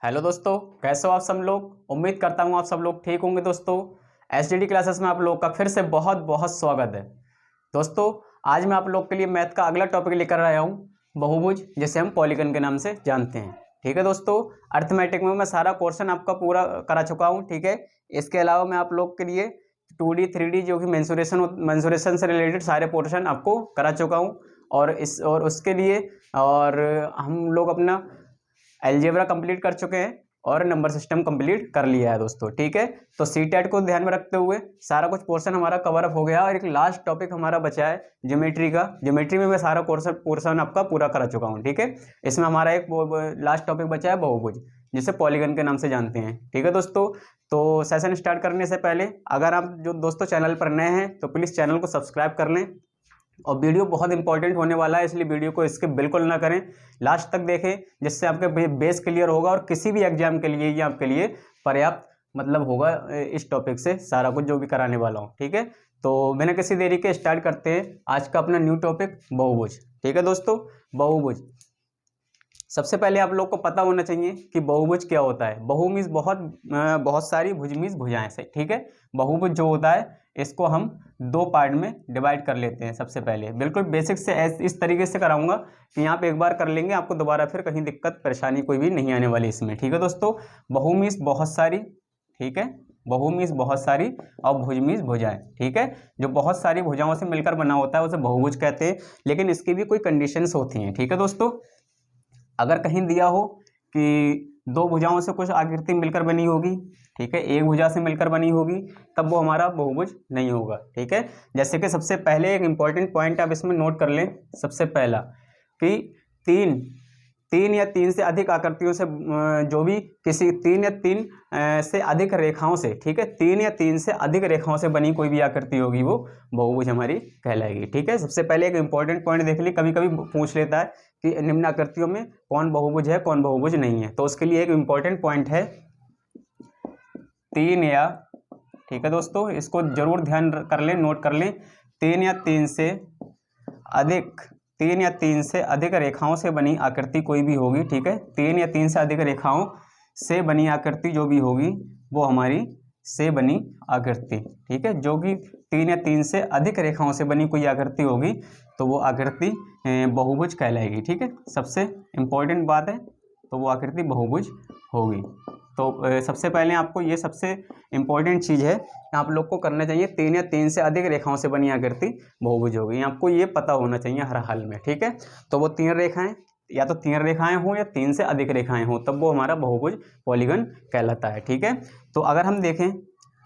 Hello दोस्तों, कैसे हो आप सब लोग। उम्मीद करता हूँ आप सब लोग ठीक होंगे। दोस्तों एसडीडी क्लासेस में आप लोगों का फिर से बहुत बहुत स्वागत है। दोस्तों आज मैं आप लोग के लिए मैथ का अगला टॉपिक लेकर आया हूँ, बहुभुज, जिसे हम पॉलीगन के नाम से जानते हैं। ठीक है दोस्तों, अर्थमेटिक में मैं सारा पोर्शन आपका पूरा करा चुका हूँ। ठीक है, इसके अलावा मैं आप लोग के लिए 2D 3D जो कि मेंसुरेशन से रिलेटेड सारे पोर्शन आपको करा चुका हूँ। और उसके लिए और हम लोग अपना अलजेब्रा कंप्लीट कर चुके हैं और नंबर सिस्टम कंप्लीट कर लिया है दोस्तों। ठीक है, तो सीटेट को ध्यान में रखते हुए सारा कुछ पोर्शन हमारा कवर अप हो गया और एक लास्ट टॉपिक हमारा बचा है ज्योमेट्री का। ज्योमेट्री में मैं सारा पोर्शन आपका पूरा करा चुका हूँ। ठीक है, इसमें हमारा एक लास्ट टॉपिक बचा है बहुभुज, जिसे पॉलीगन के नाम से जानते हैं। ठीक है दोस्तों, तो सेशन स्टार्ट करने से पहले अगर आप जो दोस्तों चैनल पर नए हैं तो प्लीज़ चैनल को सब्सक्राइब कर लें। और वीडियो बहुत इंपॉर्टेंट होने वाला है, इसलिए वीडियो को स्किप बिल्कुल ना करें, लास्ट तक देखें, जिससे आपके बेस क्लियर होगा और किसी भी एग्जाम के लिए ये आपके लिए पर्याप्त मतलब होगा इस टॉपिक से सारा कुछ जो भी कराने वाला हूँ। ठीक है, तो बिना किसी देरी के स्टार्ट करते हैं आज का अपना न्यू टॉपिक बहुभुज। ठीक है दोस्तों, बहुभुज सबसे पहले आप लोग को पता होना चाहिए कि बहुभुज क्या होता है। बहु मीन्स बहुत सारी, भुज मीन्स भुजाएं से। ठीक है, बहुभुज जो होता है इसको हम दो पार्ट में डिवाइड कर लेते हैं। सबसे पहले बिल्कुल बेसिक से इस तरीके से कराऊंगा कि यहाँ पे एक बार कर लेंगे, आपको दोबारा फिर कहीं दिक्कत परेशानी कोई भी नहीं आने वाली इसमें। ठीक है दोस्तों, बहु मीन्स बहुत सारी, ठीक है, बहु मीन्स बहुत सारी और भुज मीन्स भुजाएं। ठीक है, जो बहुत सारी भुजाओं से मिलकर बना होता है उसे बहुभुज कहते हैं, लेकिन इसकी भी कोई कंडीशंस होती हैं। ठीक है दोस्तों, अगर कहीं दिया हो कि दो भुजाओं से कुछ आकृति मिलकर बनी होगी, ठीक है, एक भुजा से मिलकर बनी होगी, तब वो हमारा बहुभुज नहीं होगा। ठीक है, जैसे कि सबसे पहले एक इंपॉर्टेंट पॉइंट आप इसमें नोट कर लें। सबसे पहला कि तीन या तीन से अधिक आकृतियों से जो भी किसी तीन या तीन से अधिक रेखाओं से, ठीक है, तीन या तीन से अधिक रेखाओं से बनी कोई भी आकृति होगी वो बहुभुज हमारी कहलाएगी। ठीक है, सबसे पहले एक इंपॉर्टेंट पॉइंट देख ली, कभी कभी पूछ लेता है कि निम्न आकृतियों में कौन बहुभुज है कौन बहुभुज नहीं है, तो उसके लिए एक इंपॉर्टेंट पॉइंट है तीन या, ठीक है दोस्तों, इसको जरूर ध्यान कर लें, नोट कर लें। तीन या तीन से अधिक रेखाओं से बनी आकृति कोई भी होगी, ठीक है, तीन या तीन से अधिक रेखाओं से बनी आकृति जो भी होगी वो हमारी से बनी आकृति, ठीक है, जो कि तीन या तीन से अधिक रेखाओं से बनी कोई आकृति होगी तो वो आकृति बहुभुज कहलाएगी। ठीक है, सबसे इम्पोर्टेंट बात है, तो वो आकृति बहुभुज होगी। तो सबसे पहले आपको ये सबसे इम्पोर्टेंट चीज़ है, आप लोग को करना चाहिए, तीन या तीन से अधिक रेखाओं से बनी आकृति बहुभुज होगी, आपको ये पता होना चाहिए हर हाल में। ठीक है, तो वो तीन रेखाएं, या तो तीन रेखाएं हों या तीन से अधिक रेखाएं हों, तब वो हमारा बहुभुज पॉलीगन कहलाता है। ठीक है, तो अगर हम देखें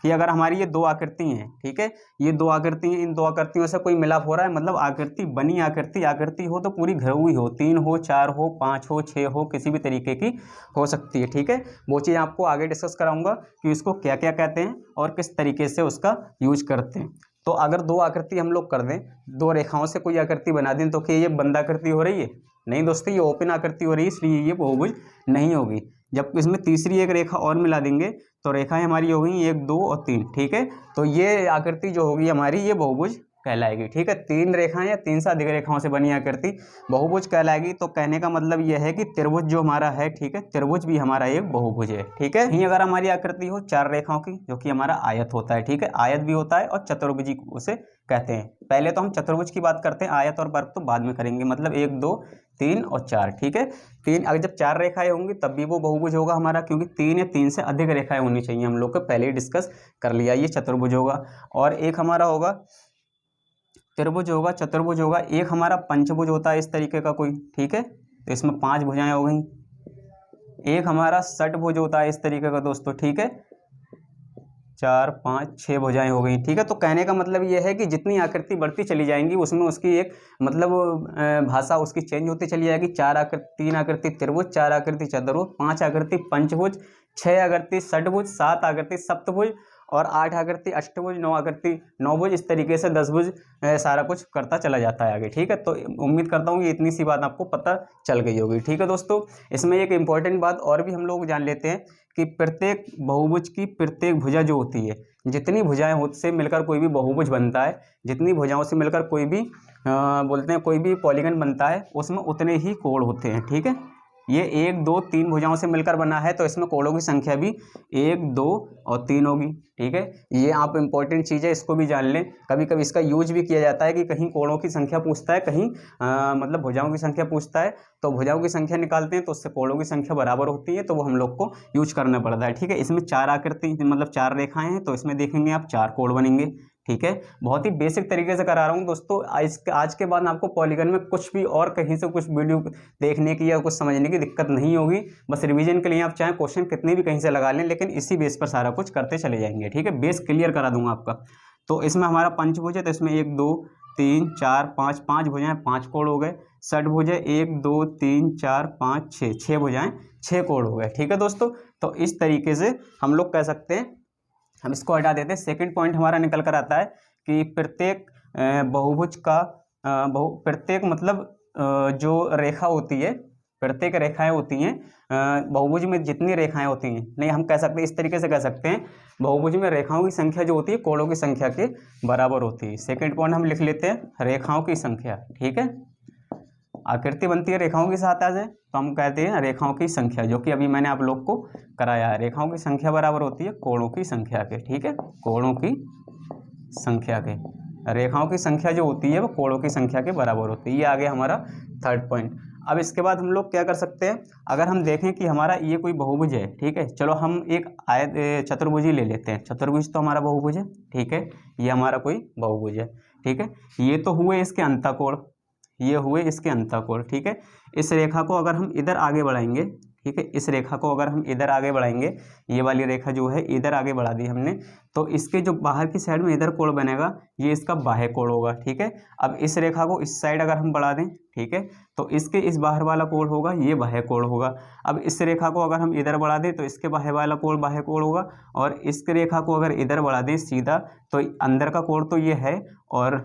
कि अगर हमारी ये दो आकृति हैं, ठीक है, ये दो आकृति हैं, इन दो आकृतियों से कोई मिलाप हो रहा है, मतलब आकृति बनी आकृति हो तो पूरी घिरी हुई हो, तीन हो, चार हो, पाँच हो, छः हो, किसी भी तरीके की हो सकती है। ठीक है, वो चीज़ आपको आगे डिस्कस कराऊंगा कि इसको क्या क्या कहते हैं और किस तरीके से उसका यूज करते हैं। तो अगर दो आकृति हम लोग कर दें, दो रेखाओं से कोई आकृति बना दें, तो क्या ये बंद आकृति हो रही है? नहीं दोस्तों, ये ओपन आकृति हो रही है, इसलिए ये बहुभुज नहीं होगी। जब इसमें तीसरी एक रेखा और मिला देंगे तो रेखाएं हमारी हो गई एक, दो और तीन। ठीक है, तो ये आकृति जो होगी हमारी ये बहुभुज कहलाएगी। ठीक है, तीन रेखाएं या तीन से अधिक रेखाओं से बनी आकृति बहुभुज कहलाएगी। तो कहने का मतलब यह है कि त्रिभुज जो हमारा है, ठीक है, त्रिभुज भी हमारा एक बहुभुज है। ठीक है, यही अगर हमारी आकृति हो चार रेखाओं की, जो कि हमारा आयत होता है, ठीक है, आयत भी होता है और चतुर्भुजी उसे कहते हैं। पहले तो हम चतुर्भुज की बात करते हैं, आयत और वर्ग तो बाद में करेंगे, मतलब एक, दो, तीन और चार। ठीक है, तीन, अगर जब चार रेखाएं होंगी तब भी वो बहुभुज होगा हमारा, क्योंकि तीन या तीन से अधिक रेखाएं होनी चाहिए, हम लोग को पहले ही डिस्कस कर लिया, ये चतुर्भुज होगा। और एक हमारा होगा त्रिभुज होगा, चतुर्भुज होगा, एक हमारा पंचभुज होता है इस तरीके का कोई, ठीक है, तो इसमें पांच भुजाएं हो गई। एक हमारा षटभुज होता है इस तरीके का दोस्तों, ठीक है, चार, पाँच, छः भुजाएं हो गई। ठीक है, तो कहने का मतलब ये है कि जितनी आकृति बढ़ती चली जाएंगी उसमें उसकी एक मतलब भाषा उसकी चेंज होती चली जाएगी। चार आकृति, तीन आकृति त्रिभुज, चार आकृति चतुर्भुज, पांच आकृति पंचभुज, छः आकृति षटभुज, सात आकृति सप्तभुज और आठ आकृति अष्टभुज, नौ आकृति नौभुज, इस तरीके से 10 भुज सारा कुछ करता चला जाता है आगे। ठीक है, तो उम्मीद करता हूँ कि इतनी सी बात आपको पता चल गई होगी। ठीक है दोस्तों, इसमें एक इम्पॉर्टेंट बात और भी हम लोग जान लेते हैं कि प्रत्येक बहुभुज की प्रत्येक भुजा जो होती है, जितनी भुजाएं से मिलकर कोई भी बहुभुज बनता है, जितनी भुजाओं से मिलकर कोई भी बोलते हैं कोई भी पॉलीगन बनता है, उसमें उतने ही कोण होते हैं। ठीक है, ये 1 2 3 भुजाओं से मिलकर बना है, तो इसमें कोणों की संख्या भी 1 2 और 3 होगी। ठीक है, ये आप इंपॉर्टेंट चीज़ है, इसको भी जान लें। कभी कभी इसका यूज भी किया जाता है कि कहीं कोणों की संख्या पूछता है, कहीं मतलब भुजाओं की संख्या पूछता है, तो भुजाओं की संख्या निकालते हैं तो उससे कोणों की संख्या बराबर होती है, तो वो हम लोग को यूज करना पड़ता है। ठीक है, इसमें 4 आकृति मतलब 4 रेखाएं हैं, तो इसमें देखेंगे आप 4 कोण बनेंगे। ठीक है, बहुत ही बेसिक तरीके से करा रहा हूँ दोस्तों। आज के बाद आपको पॉलीगन में कुछ भी और कहीं से कुछ वीडियो देखने की या कुछ समझने की दिक्कत नहीं होगी। बस रिवीजन के लिए आप चाहे क्वेश्चन कितने भी कहीं से लगा लें, लेकिन इसी बेस पर सारा कुछ करते चले जाएंगे। ठीक है, बेस क्लियर करा दूंगा आपका। तो इसमें हमारा पंचभुज है, तो इसमें 1 2 3 4 5 5 भुजाएं, 5 कोण हो गए। षटभुज है, 1 2 3 4 5 6 6 भुजाएं, 6 कोण हो गए। ठीक है दोस्तों, तो इस तरीके से हम लोग कह सकते हैं। हम इसको हटा देते हैं। सेकंड पॉइंट हमारा निकल कर आता है कि प्रत्येक बहुभुज का प्रत्येक मतलब जो रेखा होती है, प्रत्येक रेखाएं होती हैं बहुभुज में जितनी रेखाएं होती हैं, नहीं हम कह सकते हैं इस तरीके से कह सकते हैं, बहुभुज में रेखाओं की संख्या जो होती है कोणों की संख्या के बराबर होती है। सेकंड पॉइंट हम लिख लेते हैं रेखाओं की संख्या। ठीक है, आकृति बनती है रेखाओं के साथ आ जाए तो हम कहते हैं रेखाओं की संख्या, जो कि अभी मैंने आप लोग को कराया है। रेखाओं की संख्या बराबर होती है कोणों की संख्या के। ठीक है, कोणों की संख्या के, रेखाओं की संख्या जो होती है वो कोणों की संख्या के बराबर होती है। ये आ गया हमारा थर्ड पॉइंट। अब इसके बाद हम लोग क्या कर सकते हैं, अगर हम देखें कि हमारा ये कोई बहुभुज है, ठीक है, चलो हम एक चतुर्भुज ही ले लेते हैं। चतुर्भुज तो हमारा बहुभुज है। ठीक है, ये हमारा कोई बहुभुज है। ठीक है, ये तो हुए इसके अंतःकोण, ये हुए इसके अंतःकोण। ठीक है, इस रेखा को अगर हम इधर आगे बढ़ाएंगे, ठीक है, इस रेखा को अगर हम इधर आगे बढ़ाएंगे, ये वाली रेखा जो है इधर आगे बढ़ा दी हमने, तो इसके जो बाहर की साइड में इधर कोण बनेगा, ये इसका बाह्य कोण होगा। ठीक है, अब इस रेखा को इस साइड अगर हम बढ़ा दें, ठीक है, तो इसके इस बाहर वाला कोण होगा, ये बाह्य कोण होगा। अब इस रेखा को अगर हम इधर बढ़ा दें तो इसके बाह्य वाला कोण बाह्य कोण होगा, और इस रेखा को अगर इधर बढ़ा दें सीधा, तो अंदर का कोण तो ये है, और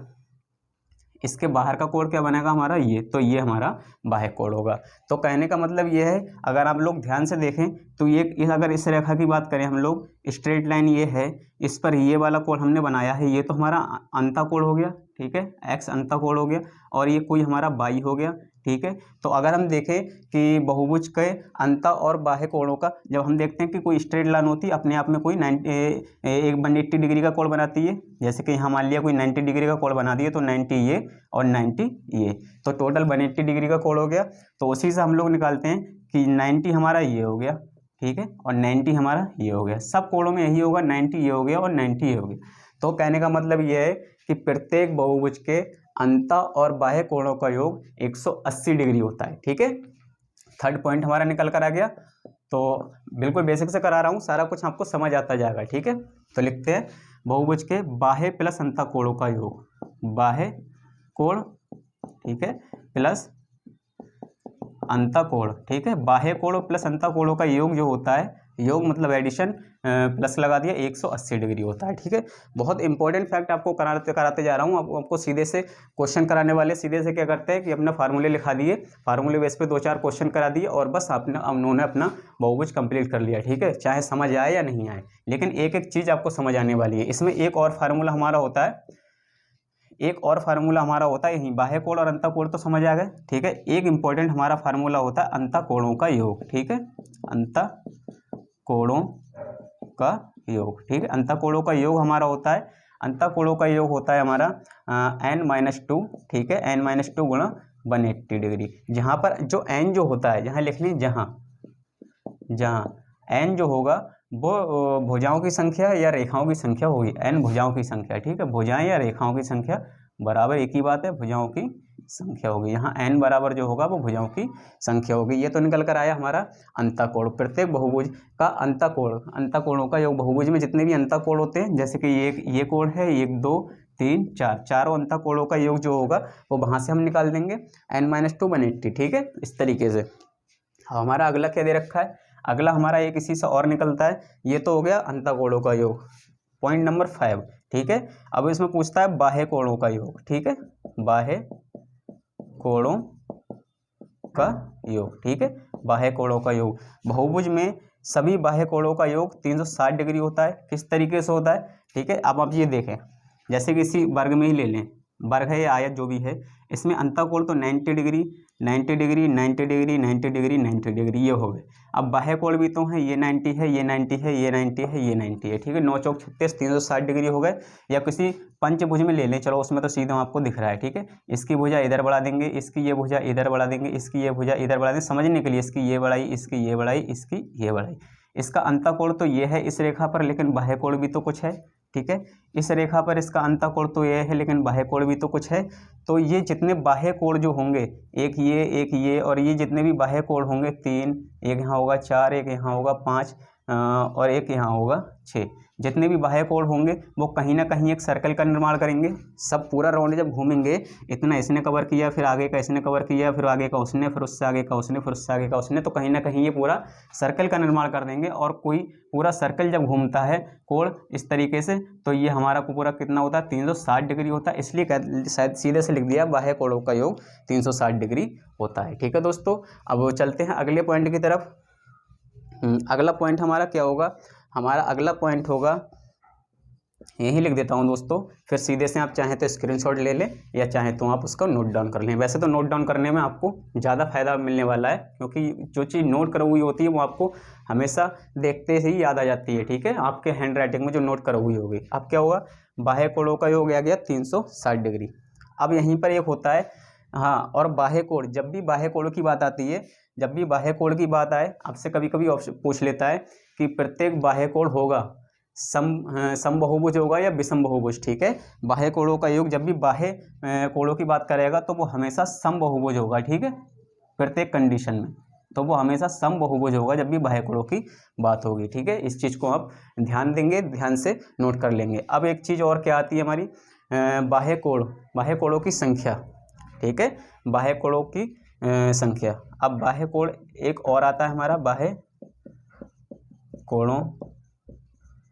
इसके बाहर का कोण क्या बनेगा हमारा, ये, तो ये हमारा बाह्य कोण होगा। तो कहने का मतलब ये है, अगर आप लोग ध्यान से देखें तो ये अगर इस रेखा की बात करें हम लोग, स्ट्रेट लाइन ये है, इस पर ये वाला कोण हमने बनाया है, ये तो हमारा अंतःकोण हो गया। ठीक है, एक्स अंतःकोण हो गया, और ये कोई हमारा वाई हो गया। ठीक है, तो अगर हम देखें कि बहुभुज के अंत और बाह्य कोणों का, जब हम देखते हैं कि कोई स्ट्रेट लाइन होती है अपने आप में कोई 180 डिग्री का कोण बनाती है, जैसे कि यहाँ मान लिया कोई 90 डिग्री का कोण बना दिए, तो 90 ये और 90 ये, तो टोटल 180 डिग्री का कोण हो गया। तो उसी से हम लोग निकालते हैं कि 90 हमारा ये हो गया, ठीक है, और 90 हमारा ये हो गया। सब कोणों में यही होगा, 90 ये हो गया और 90 ये हो गया। तो कहने का मतलब ये है कि प्रत्येक बहुभुज के अंत और बाह्य कोणों का योग 180 डिग्री होता है। ठीक है, थर्ड पॉइंट हमारा निकल कर आ गया। तो बिल्कुल बेसिक से करा रहा हूँ, सारा कुछ आपको समझ आता जाएगा। ठीक है, तो लिखते हैं बहुभुज के बाह्य प्लस अंत कोणों का योग, बाह्य कोण, ठीक है, प्लस अंत कोण। ठीक है, बाह्य कोण प्लस अंत कोणों का योग जो होता है, योग मतलब एडिशन, प्लस लगा दिया, 180 डिग्री होता है। ठीक है, बहुत इंपॉर्टेंट फैक्ट आपको कराते जा रहा हूँ। आपको सीधे से क्वेश्चन कराने वाले सीधे से क्या करते हैं कि अपना फार्मूले लिखा दिए, फार्मूले बेस पे 2-4 क्वेश्चन करा दिए, और बस उन्होंने अपना बहुभुज कंप्लीट कर लिया। ठीक है, चाहे समझ आए या नहीं आए, लेकिन एक एक चीज़ आपको समझ आने वाली है। इसमें एक और फार्मूला हमारा होता है, एक और फार्मूला हमारा होता है, यही बाह्य कोण और अंत कोण तो समझ आ गए। ठीक है, एक इंपॉर्टेंट हमारा फार्मूला होता है अंत कोणों का योग। ठीक है, अंत कोणों का योग। ठीक है, अंत कोणों का योग हमारा होता है, अंत कोणों का योग होता है हमारा n-2। ठीक है, n-2 गुणा 180 डिग्री। जहाँ पर जो n जो होता है, जहाँ लिख लें, जहाँ n जो होगा वो भुजाओं की संख्या या रेखाओं की संख्या होगी, n भुजाओं की संख्या। ठीक है, भुजाएं या रेखाओं की संख्या बराबर एक ही बात है, भुजाओं की संख्या होगी। यहाँ n बराबर जो होगा वो भुजाओं की संख्या होगी। ये तो निकल कर आया हमारा अंतःकोण। प्रत्येक बहुभुज का अंतःकोण, अंतःकोणों का योग, बहुभुज में जितने भी अंतःकोण होते हैं, जैसे कि ये कोण है, 1 2 3 4, चारों अंतःकोणों का योग जो होगा वो वहाँ से हम निकाल देंगे, n-2 180। ठीक है, इस तरीके से। हमारा अगला क्या दे रखा है, अगला हमारा एक इसी से और निकलता है। ये तो हो गया अंतःकोणों का योग, पॉइंट नंबर 5। ठीक है, अब इसमें पूछता है बाह्य कोणों का योग। ठीक है, बाह्य कोणों का योग। ठीक है, बाह्य कोणों का योग, बहुभुज में सभी बाह्य कोणों का योग 360 डिग्री होता है। किस तरीके से होता है, ठीक है, अब आप ये देखें, जैसे कि इसी वर्ग में ही ले लें, वर्ग है या आयत जो भी है, इसमें अंतःकोण तो 90 degree, 90 degree 90 degree 90 degree 90 degree, ये हो गए। अब बाह्य कोण भी तो हैं, ये 90 है, ये 90 है, ये 90 है, ये 90 है, ठीक है। 9 चौक 36, 360 डिग्री हो गए। या किसी पंचभुज में ले लें, चलो उसमें तो सीधा आपको दिख रहा है, ठीक है। इसकी भुजा इधर बढ़ा देंगे, इसकी ये भुजा इधर बढ़ा देंगे, इसकी ये भुजा इधर बढ़ा देंगे, समझने के लिए इसकी ये बढ़ाई, इसकी ये बढ़ाई, इसकी ये बढ़ाई। इसका अंतःकोण तो ये है इस रेखा पर, लेकिन बाह्य कोण भी तो कुछ है, ठीक है। इस रेखा पर इसका अंतःकोण तो ये है, लेकिन बाह्य कोण भी तो कुछ है। तो ये जितने बाह्य कोण जो होंगे, एक ये और ये जितने भी बाह्य कोण होंगे 3, एक यहाँ होगा 4, एक यहाँ होगा 5 और एक यहाँ होगा 6, जितने भी बाह्य कोण होंगे वो कहीं ना कहीं एक सर्कल का निर्माण करेंगे। सब पूरा राउंड जब घूमेंगे, इतना इसने कवर किया, फिर आगे का इसने कवर किया, फिर आगे का उसने, फिर उससे आगे का उसने, फिर उससे आगे का उसने, तो कहीं ना कहीं ये पूरा सर्कल का निर्माण कर देंगे। और कोई पूरा सर्कल जब घूमता है कोण इस तरीके से, तो ये हमारा पूरा कितना होता है, 360 डिग्री होता है। इसलिए शायद सीधे से लिख दिया बाह्य कोणों का योग 360 डिग्री होता है, ठीक है दोस्तों। अब चलते हैं अगले पॉइंट की तरफ। अगला पॉइंट हमारा क्या होगा, हमारा अगला पॉइंट होगा, यही लिख देता हूं दोस्तों, फिर सीधे से आप चाहें तो स्क्रीनशॉट ले लें या चाहें तो आप उसका नोट डाउन कर लें। वैसे तो नोट डाउन करने में आपको ज़्यादा फायदा मिलने वाला है, क्योंकि जो चीज़ नोट करी हुई होती है वो आपको हमेशा देखते ही याद आ जाती है, ठीक है। आपके हैंड राइटिंग में जो नोट करी हुई होगी। अब क्या होगा, बाह्य कोणों का योग आ गया 360 डिग्री। अब यहीं पर एक होता है, हाँ, और बाह्य कोण, जब भी बाह्य कोण की बात आती है, जब भी बाह्य कोण की बात आए, आपसे कभी कभी ऑप्शन पूछ लेता है कि प्रत्येक बाह्य कोण होगा समबाहुभुज होगा या विषम बहुभुज, ठीक है। बाह्य कोणों का योग जब भी बाह्य कोणों की बात करेगा तो वो हमेशा समबाहुभुज होगा, ठीक है, प्रत्येक कंडीशन में। तो वो हमेशा समबाहुभुज होगा जब भी बाह्य कोणों की बात होगी, ठीक है। इस चीज़ को आप ध्यान देंगे, ध्यान से नोट कर लेंगे। अब एक चीज़ और क्या आती है हमारी, बाह्य कोणों की संख्या, ठीक है, बाह्य कोणों की संख्या। अब बाह्य कोण एक और आता है हमारा, बाह्य कोणों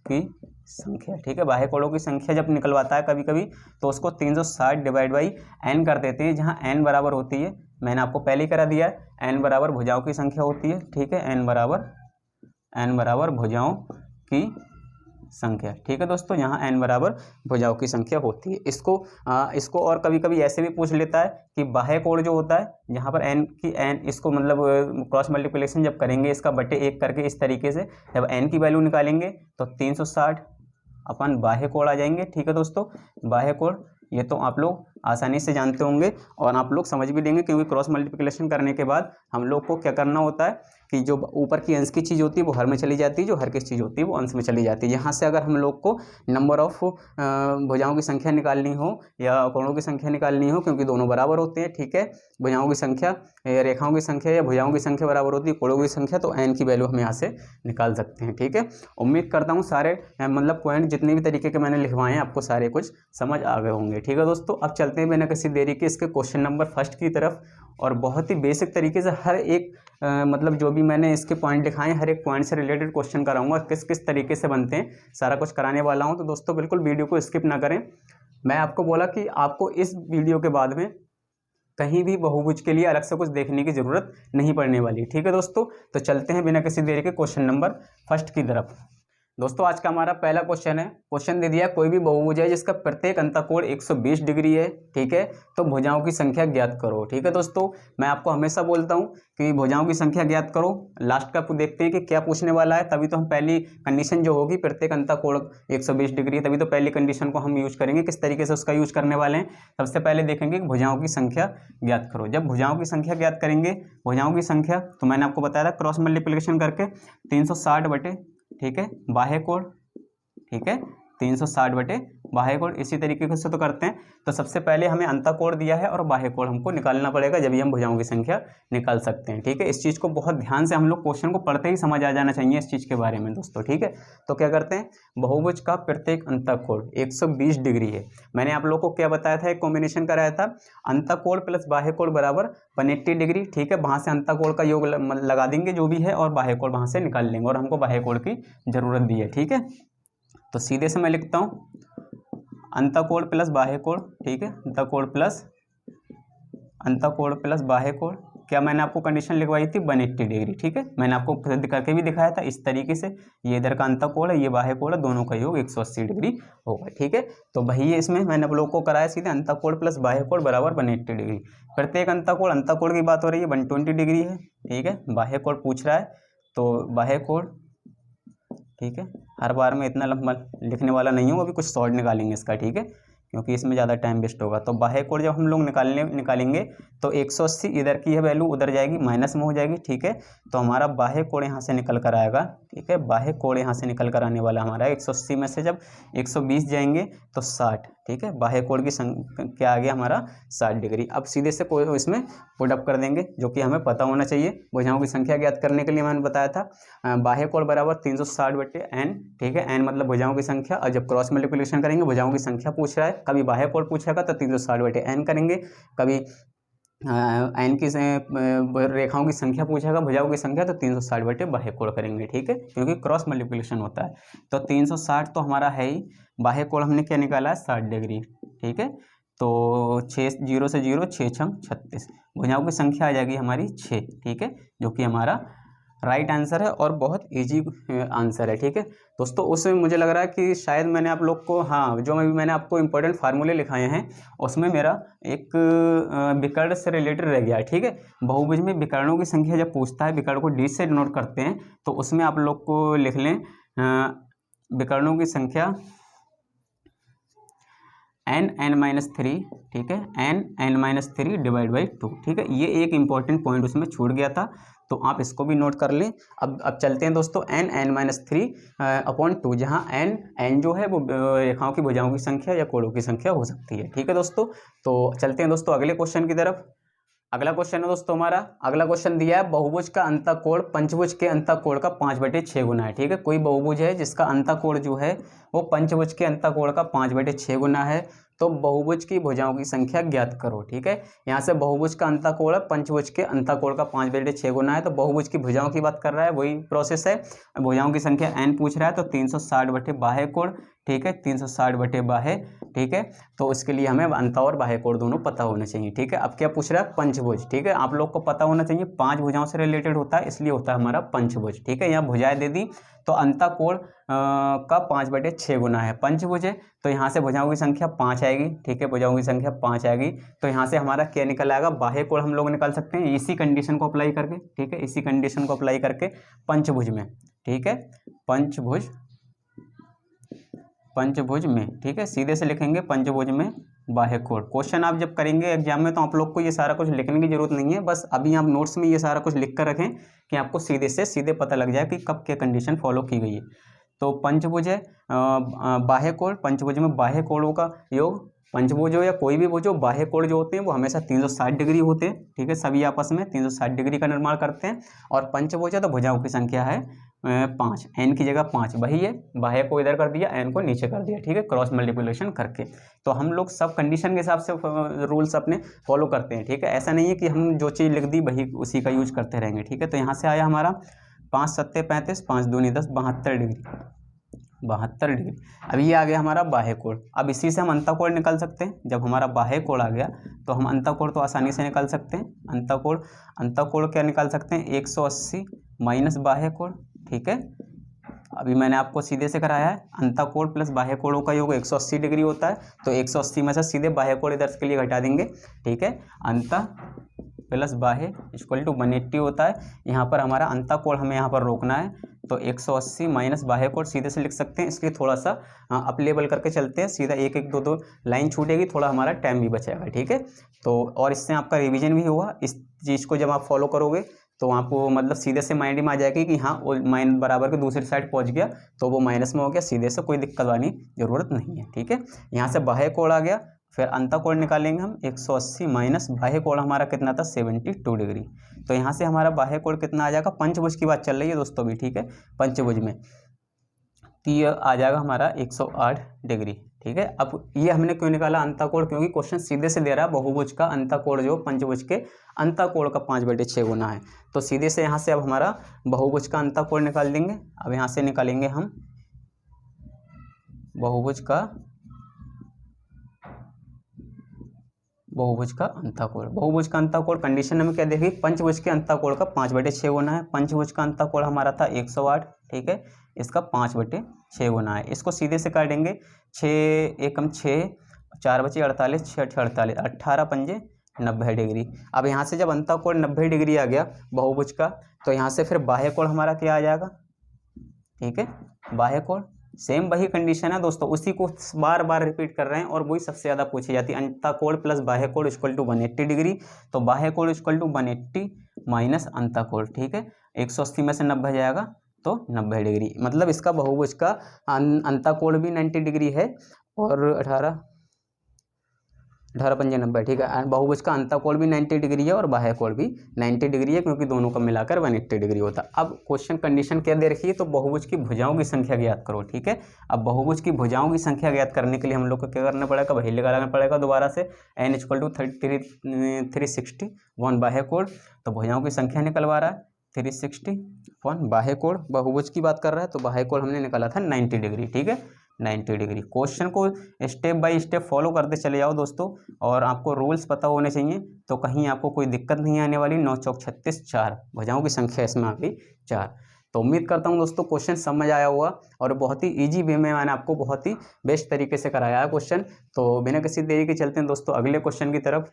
की संख्या, ठीक है। बाह्य कोणों की संख्या जब निकलवाता है कभी कभी, तो उसको 360 डिवाइड बाई n कर देते हैं, जहां n बराबर होती है, मैंने आपको पहले ही करा दिया है, n बराबर भुजाओं की संख्या होती है, ठीक है। n बराबर भुजाओं की संख्या, ठीक है दोस्तों, यहाँ n बराबर भुजाओं की संख्या होती है। इसको और कभी कभी ऐसे भी पूछ लेता है कि बाह्य कोण जो होता है, यहाँ पर n इसको मतलब क्रॉस मल्टीप्लिकेशन जब करेंगे इसका बटे 1 करके, इस तरीके से जब n की वैल्यू निकालेंगे तो 360 अपन बाह्य कोण आ जाएंगे, ठीक है दोस्तों। बाह्य कोण ये तो आप लोग आसानी से जानते होंगे और आप लोग समझ भी लेंगे, क्योंकि क्रॉस मल्टीप्लिकेशन करने के बाद हम लोग को क्या करना होता है कि जो ऊपर की अंश की चीज़ होती है वो हर में चली जाती है, जो हर की चीज़ होती है वो अंश में चली जाती है। यहाँ से अगर हम लोग को नंबर ऑफ भुजाओं की संख्या निकालनी हो या कोणों की संख्या निकालनी हो, क्योंकि दोनों बराबर होते हैं, ठीक है, भुजाओं की संख्या, रेखाओं की संख्या या भुजाओं की संख्या बराबर होती है कोणों की संख्या, तो n की वैल्यू हम यहाँ से निकाल सकते हैं, ठीक है। उम्मीद करता हूँ सारे मतलब पॉइंट जितने भी तरीके के मैंने लिखवाए हैं आपको सारे कुछ समझ आ गए होंगे, ठीक है दोस्तों। अब चलते हैं बिना किसी देरी के इसके क्वेश्चन नंबर फर्स्ट की तरफ। और बहुत ही बेसिक तरीके से हर एक मतलब जो भी मैंने इसके पॉइंट दिखाए, हर एक पॉइंट से रिलेटेड क्वेश्चन कराऊंगा, किस किस तरीके से बनते हैं सारा कुछ कराने वाला हूं। तो दोस्तों बिल्कुल वीडियो को स्किप ना करें। मैं आपको बोला कि आपको इस वीडियो के बाद में कहीं भी बहुभुज के लिए अलग से कुछ देखने की जरूरत नहीं पड़ने वाली, ठीक है दोस्तों। तो चलते हैं बिना किसी देरी के क्वेश्चन नंबर फर्स्ट की तरफ। दोस्तों आज का हमारा पहला क्वेश्चन है, क्वेश्चन दे दिया है कोई भी बहुभुज है जिसका प्रत्येक अंतःकोण 120 डिग्री है, ठीक है, तो भुजाओं की संख्या ज्ञात करो, ठीक है दोस्तों। मैं आपको हमेशा बोलता हूं कि भुजाओं की संख्या ज्ञात करो। लास्ट का देखते हैं कि क्या पूछने वाला है, तभी तो हम पहली कंडीशन जो होगी प्रत्येक अंतःकोण 120 डिग्री, तभी तो पहली कंडीशन को हम यूज करेंगे। किस तरीके से उसका यूज करने वाले हैं, सबसे पहले देखेंगे कि भुजाओं की संख्या ज्ञात करो। जब भुजाओं की संख्या ज्ञात करेंगे, भुजाओं की संख्या तो मैंने आपको बताया था क्रॉस मल्टीप्लिकेशन करके 360 बटे, ठीक है, बाह्य कोण, ठीक है, 360 बटे बाह्य कोण, इसी तरीके से तो करते हैं। तो सबसे पहले हमें अंतःकोण दिया है और बाह्य कोण हमको निकालना पड़ेगा, जब भी हम भुजाओं की संख्या निकाल सकते हैं, ठीक है। इस चीज़ को बहुत ध्यान से हम लोग क्वेश्चन को पढ़ते ही समझ आ जाना चाहिए इस चीज़ के बारे में दोस्तों, ठीक है। तो क्या करते हैं, बहुभुज का प्रत्येक अंतःकोण 120 डिग्री है। मैंने आप लोग को क्या बताया था, एक कॉम्बिनेशन कराया था, अंतःकोण प्लस बाह्य कोण बराबर 180 डिग्री, ठीक है। वहाँ से अंतःकोण का योग लगा देंगे जो भी है और बाह्य कोण वहाँ से निकाल लेंगे, और हमको बाह्य कोण की जरूरत भी है, ठीक है। तो सीधे से मैं लिखता हूँ अंतःकोण प्लस बाह्य कोण, ठीक है, अंतःकोण प्लस बाह्य कोण, क्या मैंने आपको कंडीशन लिखवाई थी 180 डिग्री, ठीक है। मैंने आपको सिद्ध करके भी दिखाया था इस तरीके से, ये इधर का अंतःकोण है, ये बाह्य कोण है, दोनों का योग 180 डिग्री होगा, ठीक है। तो वही इसमें मैंने आप लोग को कराया सीधे अंतःकोण प्लस बाह्य कोण बराबर 180 डिग्री। प्रत्येक अंतःकोण की बात हो रही है 120 डिग्री है, ठीक है। बाह्य कोण पूछ रहा है तो बाह्य कोण, ठीक है। हर बार में इतना लंबा लिखने वाला नहीं हूँ, अभी कुछ शॉर्ट निकालेंगे इसका, ठीक है, क्योंकि इसमें ज़्यादा टाइम वेस्ट होगा। तो बाह्य कोण जब हम लोग निकालेंगे तो 180 इधर की है वैल्यू उधर जाएगी, माइनस में हो जाएगी, ठीक है। तो हमारा बाह्य कोण यहाँ से निकल कर आएगा, ठीक है। बाह्य कोण यहाँ से निकल कर आने वाला हमारा 180 में से जब 120 जाएंगे तो 60, ठीक है। बाह्य कोण की क्या आ गया हमारा 60 डिग्री। अब सीधे से कोई इसमें पुट अप कर देंगे, जो कि हमें पता होना चाहिए। भुजाओं की संख्या ज्ञात करने के लिए मैंने बताया था बाह्य कोण बराबर 360/n, ठीक है। n मतलब भुजाओं की संख्या, और जब क्रॉस मल्टीप्लिकेशन करेंगे भुजाओं की संख्या पूछ रहा है, कभी बाह्य कोण पूछेगा तो 360/n करेंगे, कभी n की रेखाओं की संख्या पूछेगा भुजाओं की संख्या तो 360 बाह्य कोण करेंगे, ठीक है, क्योंकि क्रॉस मल्टीप्लिकेशन होता है। तो 360 तो हमारा है ही, बाह्य कोण हमने क्या निकाला है 60 डिग्री, ठीक है। तो 6 0 से 0 6 6 36, भुजाओं की संख्या आ जाएगी हमारी 6, ठीक है, जो कि हमारा राइट आंसर है और बहुत इजी आंसर है, ठीक है दोस्तों। उसमें मुझे लग रहा है कि शायद मैंने आप लोग को, हाँ, जो मैंने आपको इंपॉर्टेंट फार्मूले लिखाए हैं उसमें मेरा एक विकर्ण से रिलेटेड रह गया है, ठीक है। बहुभुज में विकर्णों की संख्या जब पूछता है, विकर्ण को डी से डिनोट करते हैं, तो उसमें आप लोग को लिख लें विकर्णों की संख्या n(n-3), ठीक है, n(n-3) डिवाइड बाई 2, ठीक है। ये एक इंपॉर्टेंट पॉइंट उसमें छूट गया था, तो आप इसको भी नोट कर लें। अब चलते हैं दोस्तों n(n-3/2), जहाँ n जो है वो रेखाओं की भुजाओं की संख्या या कोणों की संख्या हो सकती है, ठीक है दोस्तों। तो चलते हैं दोस्तों अगले क्वेश्चन की तरफ। अगला क्वेश्चन है दोस्तों हमारा, अगला क्वेश्चन दिया है बहुभुज का अंतःकोण पंचभुज के अंतःकोण का 5/6 गुना है, ठीक है। कोई बहुभुज है जिसका अंतःकोण जो है वो पंचभुज के अंतःकोण का 5/6 गुना है, तो बहुभुज की भुजाओं की संख्या ज्ञात करो, ठीक है। यहाँ से बहुभुज का अंतःकोण है पंचभुज के अंतःकोण का 5/6 गुना है, तो बहुभुज की भुजाओं की बात कर रहा है, वही प्रोसेस है। भुजाओं की संख्या n पूछ रहा है, तो 360 बाह्य कोण, ठीक है, 360 बाह्य, ठीक है। तो उसके लिए हमें अंत और बाह्य कोण दोनों पता होने चाहिए, ठीक है। अब क्या पूछ रहा है पंचभुज, ठीक है, आप लोग को पता होना चाहिए 5 भुजाओं से रिलेटेड होता है, इसलिए होता है हमारा पंचभुज, ठीक है। यहाँ भुजाएं दे दी तो अंतःकोण का 5/6 गुना है, पंचभुज है तो यहाँ से भुजाओं की संख्या 5 आएगी, ठीक है, भुजाओं की संख्या 5 आएगी, तो यहाँ से हमारा क्या निकल आएगा, बाह्य कोण हम लोग निकाल सकते हैं इसी कंडीशन को अप्लाई करके, ठीक है, इसी कंडीशन को अप्लाई करके पंचभुज में, ठीक है, पंचभुज में, ठीक है, सीधे से लिखेंगे पंचभुज में बाह्य कोण। क्वेश्चन आप जब करेंगे एग्जाम में तो आप लोग को ये सारा कुछ लिखने की जरूरत नहीं है, बस अभी आप नोट्स में ये सारा कुछ लिख कर रखें कि आपको सीधे से सीधे पता लग जाए कि कब क्या कंडीशन फॉलो की गई है। तो पंचभुज है बाह्य कोण, पंचभुज में बाह्य कोणों का योग, पंचभुज हो या कोई भी भुज हो, बाह्य कोण जो होते हैं वो हमेशा 360 डिग्री होते हैं, ठीक है, सभी आपस में 360 डिग्री का निर्माण करते हैं। और पंचभुज है तो भुजाओं की संख्या है 5, n की जगह 5 वही है, बाह्य को इधर कर दिया, n को नीचे कर दिया, ठीक है, क्रॉस मल्टीप्लिकेशन करके। तो हम लोग सब कंडीशन के हिसाब से रूल्स अपने फॉलो करते हैं, ठीक है, ऐसा नहीं है कि हम जो चीज़ लिख दी वही उसी का यूज करते रहेंगे, ठीक है। तो यहाँ से आया हमारा 5 7 35, 5 2 10, 72 डिग्री, 72 डिग्री। अब ये आ गया हमारा बाह्य कोण। अब इसी से हम अंतःकोण निकाल सकते हैं, जब हमारा बाह्य कोण आ गया तो हम अंतःकोण तो आसानी से निकाल सकते हैं। अंतःकोण क्या निकाल सकते हैं, 180 माइनस बाह्य कोण, ठीक है। अभी मैंने आपको सीधे से कराया है, अंतःकोण प्लस बाह्य कोणों का योग 180 डिग्री होता है, तो 180 में से सीधे बाह्य कोण इधर के लिए घटा देंगे, ठीक है। अंतः प्लस बाह्य इक्वल टू 180 होता है। यहाँ पर हमारा अंतःकोण हमें यहाँ पर रोकना है, तो 180 माइनस बाह्य कोण सीधे से लिख सकते हैं, इसलिए थोड़ा सा अप लेवल करके चलते हैं, सीधा 1 1 2 2 लाइन छूटेगी, थोड़ा हमारा टाइम भी बचेगा, ठीक है। तो और इससे आपका रिवीजन भी होगा, इस चीज़ को जब आप फॉलो करोगे तो आपको मतलब सीधे से माइंड में आ जाएगी कि हाँ वो माइनस बराबर के दूसरी साइड पहुंच गया तो वो माइनस में हो गया, सीधे से कोई दिक्कत वाली जरूरत नहीं है, ठीक है। यहाँ से बाह्य कोण आ गया, फिर अंतःकोण निकालेंगे हम 180 माइनस बाह्य कोण हमारा कितना था 72 डिग्री। तो यहाँ से हमारा बाह्य कोण कितना आ जाएगा, पंचभुज की बात चल रही है दोस्तों भी, ठीक है, पंचभुज में तो ये आ जाएगा हमारा 108 डिग्री, ठीक है। अब ये हमने क्यों निकाला अंतःकोण, क्योंकि क्वेश्चन सीधे से दे रहा है बहुभुज का अंतःकोण जो पंचभुज के अंतःकोण का 5/6 गुना है, तो सीधे से यहाँ से अब हमारा बहुभुज का अंतःकोण निकाल देंगे। अब यहाँ से निकालेंगे हम बहुभुज का अंतःकोण। बहुभुज का अंतःकोण कंडीशन हमें क्या देखी, पंचभुज के अंतःकोण का 5/6 गुना है। पंचभुज का अंतःकोण हमारा था 108, ठीक है, इसका 5/6 गुना है। इसको सीधे से काटेंगे, 6 एकम 6, 4 बचे 48, 6 48, 18 पंजे 90 डिग्री। अब यहाँ से जब अंतःकोण 90 डिग्री आ गया बहुभुज का, तो यहाँ से फिर बाह्य कोण हमारा क्या आ जाएगा, ठीक है, बाह्य कोण। सेम वही कंडीशन है दोस्तों, उसी को बार बार रिपीट कर रहे हैं और वही सबसे ज़्यादा पूछी जाती है। अंतःकोण प्लस बाह्य कोण इक्वल टू 180 डिग्री, तो बाह्य कोण इक्वल टू 180 माइनस अंतःकोण, ठीक है। 180 में से 90 जाएगा तो 90 डिग्री, मतलब इसका बहुभुज का अंतःकोण भी 90 डिग्री है और 18 पंजे 90, ठीक है। बहुभुज का अंतःकोण भी 90 डिग्री है और बाह्य कोण भी 90 डिग्री है, क्योंकि दोनों का मिलाकर 180 डिग्री होता है। अब क्वेश्चन कंडीशन क्या दे रखी है, तो बहुभुज की भुजाओं की संख्या ज्ञात करो, ठीक है। अब बहुभुज की भुजाओं की संख्या ज्ञात करने के लिए हम लोग को क्या करना पड़ेगा, वही लगाना पड़ेगा दोबारा से, n इक्वल टू 360 वन बाह्य कोण, तो भुजाओं की संख्या निकलवा रहा है 360 वन बाह्य कोण, बहुभुज की बात कर रहा है, तो बाह्य कोण हमने निकाला था 90 डिग्री, ठीक है, 90 डिग्री। क्वेश्चन को स्टेप बाय स्टेप फॉलो करते चले जाओ दोस्तों, और आपको रूल्स पता होने चाहिए, तो कहीं आपको कोई दिक्कत नहीं आने वाली। 9 चौक 36, 4 भुजाओं की संख्या इसमें आ गई 4। तो उम्मीद करता हूं दोस्तों क्वेश्चन समझ आया हुआ, और बहुत ही इजी वे में मैंने आपको बहुत ही बेस्ट तरीके से कराया है क्वेश्चन। तो बिना किसी देरी के चलते हैं दोस्तों अगले क्वेश्चन की तरफ।